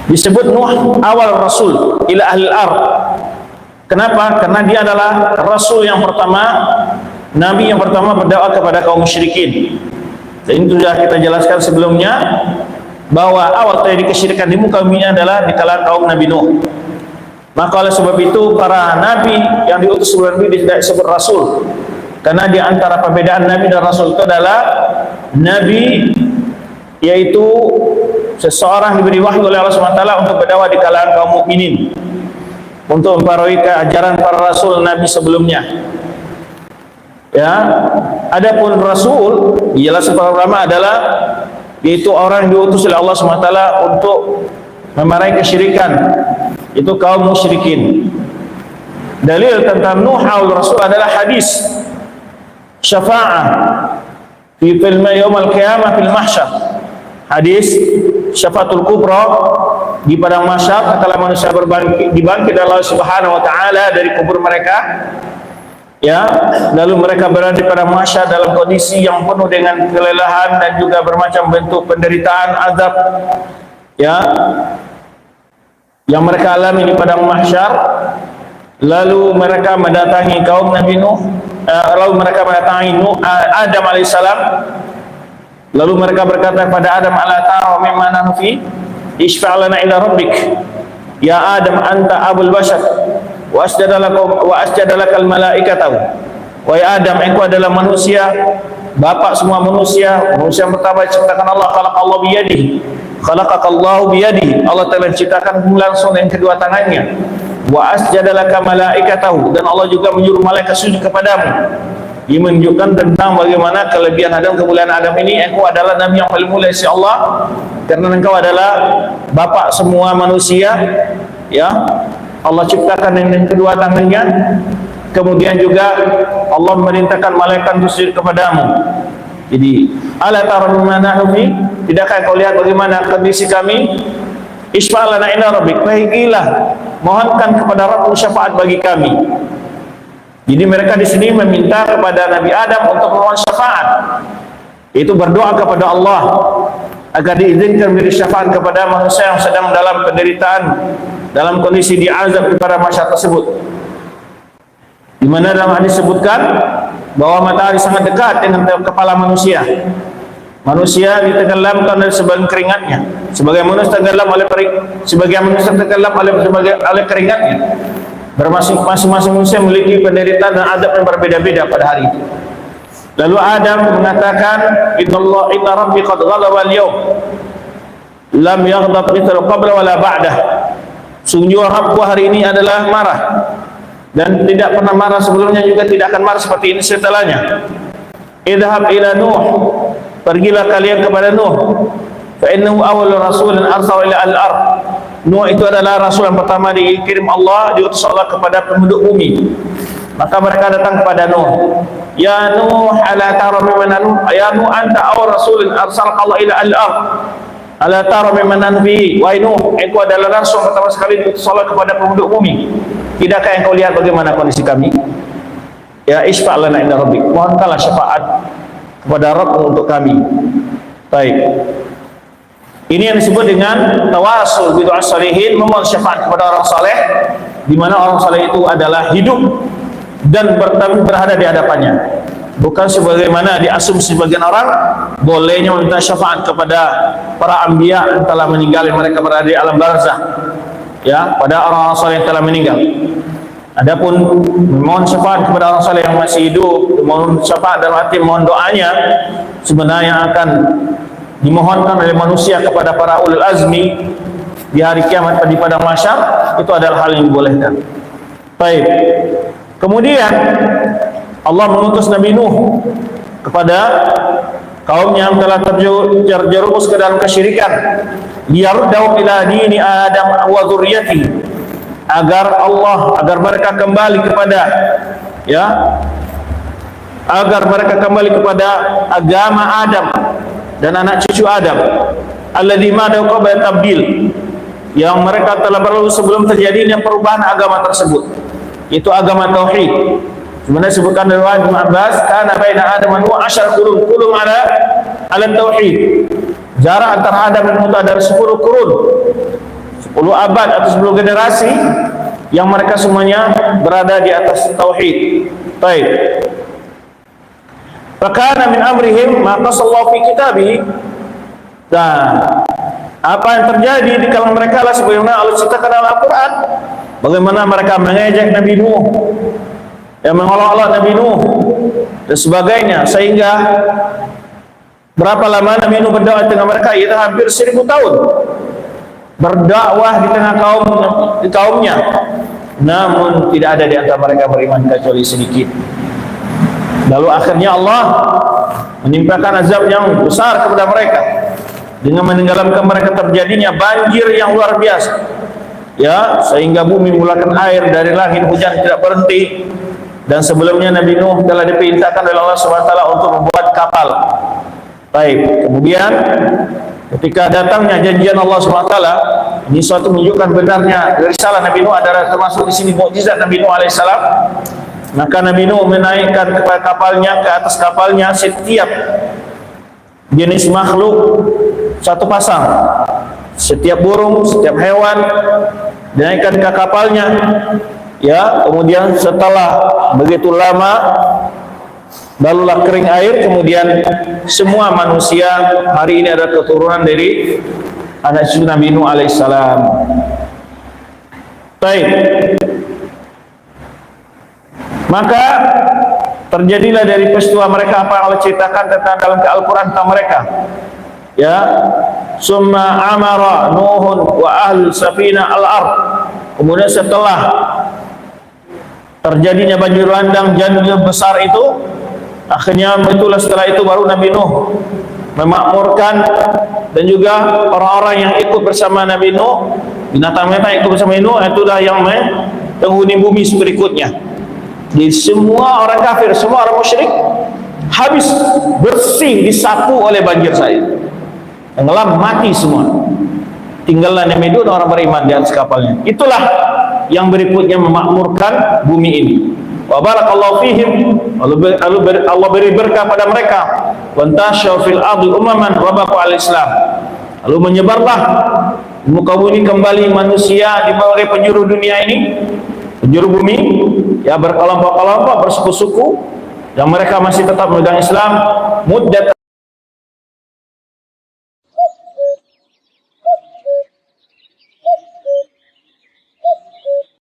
Disebut Nuh awal Rasul ila ahli al-ard. Kenapa? Karena dia adalah Rasul yang pertama, Nabi yang pertama berdakwah kepada kaum musyrikin. Dan itu sudah kita jelaskan sebelumnya, bahwa awal terjadi kesyirikan di muka bumi adalah di kalangan kaum Nabi Nuh. Maka oleh sebab itu para Nabi yang diutus sebelum Nabi tidak disebut Rasul, karena di antara perbedaan Nabi dan Rasul itu adalah Nabi yaitu seseorang diberi wahyu oleh Allah SWT untuk berdakwah di kalangan kaum mukminin, untuk mempengaruhi ajaran para Rasul Nabi sebelumnya. Ya, adapun Rasul jelas para ulama adalah yaitu orang yang diutus oleh Allah SWT untuk memarahi kesyirikan, itu kaum musyrikin. Dalil tentang Nuh awal Rasul adalah hadis syafa'ah fi filma yaumil qiyamah fil mahsyar. Hadis syafaatul kubra di padang mahsyar tatkala manusia dibangkit Allah Subhanahu wa taala dari kubur mereka. Ya, lalu mereka berada di padang mahsyar dalam kondisi yang penuh dengan kelelahan dan juga bermacam bentuk penderitaan, azab, ya, yang mereka alami di padang mahsyar. Lalu mereka mendatangi kaum Nabi Nuh, lalu mereka mendatangi Adam alaihissalam. Lalu mereka berkata kepada Adam, ala tara mimma nanfi ishfa' lana ila rabbik ya Adam anta abul bashar wa asjadalakal malaikatahu. Wahai Adam, engkau adalah manusia, bapak semua manusia. Manusia yang pertama diciptakan Allah, khalaqallahu biyadihi, khalaqakallahu biyadihi, Allah telah menciptakan langsung dengan kedua tangannya. Wa asjadalaka malaikatahu, dan Allah juga menyuruh malaikat sujud kepadamu. Ini menunjukkan tentang bagaimana kelebihan Adam, kemuliaan Adam ini. Engkau adalah Nabi yang paling mulia sisi Allah, karena engkau adalah bapak semua manusia. Ya, Allah ciptakan dengan kedua tangannya. Kemudian juga Allah memerintahkan malaikat sujud kepadamu. Jadi, ala tara mimma nahnu fi, tidakkah kau lihat bagaimana kondisi kami? Isfa' lana ila rabbik, baiklah, mohonkan kepada Rabbmu syafaat bagi kami. Jadi mereka di sini meminta kepada Nabi Adam untuk mohon syafaat, itu berdoa kepada Allah agar diizinkan memberi syafaat kepada manusia yang sedang dalam penderitaan, dalam kondisi diazab kepada masyarakat tersebut. Di mana dalam hadis disebutkan bahwa matahari sangat dekat dengan kepala manusia. Manusia ditenggelamkan dari sebagian keringatnya, sebagai manusia tenggelam oleh keringatnya. Masing-masing manusia memiliki penderitaan dan adab yang berbeda-beda pada hari itu. Lalu Adam mengatakan, Inna Rabbi qad ghalaba al-yawm lam yaghdab mithlu qabla wala ba'dah. Sungguh Rabbku hari ini adalah marah, dan tidak pernah marah sebelumnya, juga tidak akan marah seperti ini setelahnya. Idhab ila Nuh, pergilah kalian kepada Nuh, fa innahu awwalur rasulin arsala ila al-ard. Nuh itu adalah rasul yang pertama dikirim Allah, diutus Allah kepada penduduk bumi. Maka mereka datang kepada Nuh, ya Nuh, ala tara mimman Nuh, ya Nuh anta awwal rasulin arsala Allah ila al-ard, ala tara mimman nanfi. Wahai Nuh, engkau adalah rasul pertama sekali diutus Allah kepada penduduk bumi. Tidakkah engkau lihat bagaimana kondisi kami? Ya isfa' lana inda rabbik, mohonkanlah syafaat kepada Rabb untuk kami. Baik. Ini yang disebut dengan tawasul bidu'a salihin, memohon syafaat kepada orang saleh, di mana orang saleh itu adalah hidup dan berada di hadapannya. Bukan sebagaimana diasumsi sebagian orang, bolehnya meminta syafaat kepada para anbiya yang telah meninggal, yang mereka berada di alam barzah, ya, pada orang-orang saleh yang telah meninggal. Adapun memohon syafaat kepada orang saleh yang masih hidup, memohon syafaat dalam arti mohon doanya, sebenarnya akan dimohonkan oleh manusia kepada para ulul azmi di hari kiamat di padang mahsyar, itu adalah hal yang dibolehkan. Baik. Kemudian Allah mengutus Nabi Nuh kepada kaum yang telah terjerumus ke dalam kesyirikan, liyaruddahu ila dini Adam wa dzurriyyati, agar mereka kembali kepada, ya, agar mereka kembali kepada agama Adam dan anak cucu Adam, alladzi ma'adahu qabla tabdil, yang mereka telah berlalu sebelum terjadinya perubahan agama tersebut, yaitu agama tauhid. Sebenarnya disebutkan dari Ibnu Abbas, kana baina Adam wa Nuh 10 qurun kullu ala tauhid. Jarak antara Adam dan Nuh ada 10 qurun. 10 10 abad atau 10 generasi yang mereka semuanya berada di atas tauhid. Baik. Fakana min amrihim ma qasallahu fi kitabih. Dan apa yang terjadi di kalangan mereka lah sebagaimana Allah ceritakan dalam Al-Quran, bagaimana mereka mengejek Nabi Nuh, yang mengolok-olok Nabi Nuh dan sebagainya, sehingga berapa lama Nabi Nuh berdakwah di tengah mereka? Itu hampir 1000 tahun berdakwah di tengah kaumnya, namun tidak ada di antara mereka beriman kecuali sedikit. Lalu akhirnya Allah menimpakan azab yang besar kepada mereka dengan menenggelamkan mereka, terjadinya banjir yang luar biasa, ya, sehingga bumi mengeluarkan air dari langit, hujan tidak berhenti. Dan sebelumnya Nabi Nuh telah diperintahkan oleh Allah SWT untuk membuat kapal. Baik, kemudian ketika datangnya janjian Allah SWT, ini suatu menunjukkan benarnya risalah Nabi Nuh, adalah termasuk di sini mukjizat Nabi Nuh alaihissalam. Maka Nabi Nuh menaikkan kapalnya, ke atas kapalnya setiap jenis makhluk satu pasang, setiap burung, setiap hewan dinaikkan ke kapalnya, ya. Kemudian setelah begitu lama barulah kering air, kemudian semua manusia hari ini adalah keturunan dari anak cucu Nabi Nuh alaihissalam. Baik, maka terjadilah dari peristiwa mereka apa yang Allah ceritakan tentang dalam Al-Quran tentang mereka, ya. Summa amara Nuhun wa ahl safina al-ard. Kemudian setelah terjadinya banjir landang yang besar itu, akhirnya itulah setelah itu baru Nabi Nuh memakmurkan, dan juga orang-orang yang ikut bersama Nabi Nuh, binatang-binatang yang ikut bersama Nabi Nuh, itulah yang menghuni bumi berikutnya. Jadi semua orang kafir, semua orang musyrik habis, bersih, disapu oleh banjir saya, tenggelam, mati semua. Tinggallah Nabi Nuh dan orang beriman di atas kapalnya. Itulah yang berikutnya memakmurkan bumi ini. Wa barakallahu fihim, Allah beri berkah pada mereka. Wa tashaw fil ardi umaman wa baqu al-islam. Lalu menyebarlah di muka bumi kembali manusia di berbagai penjuru dunia ini, penjuru bumi, ya, berkelompok-kelompok, bersuku-suku, yang mereka masih tetap memegang Islam muddat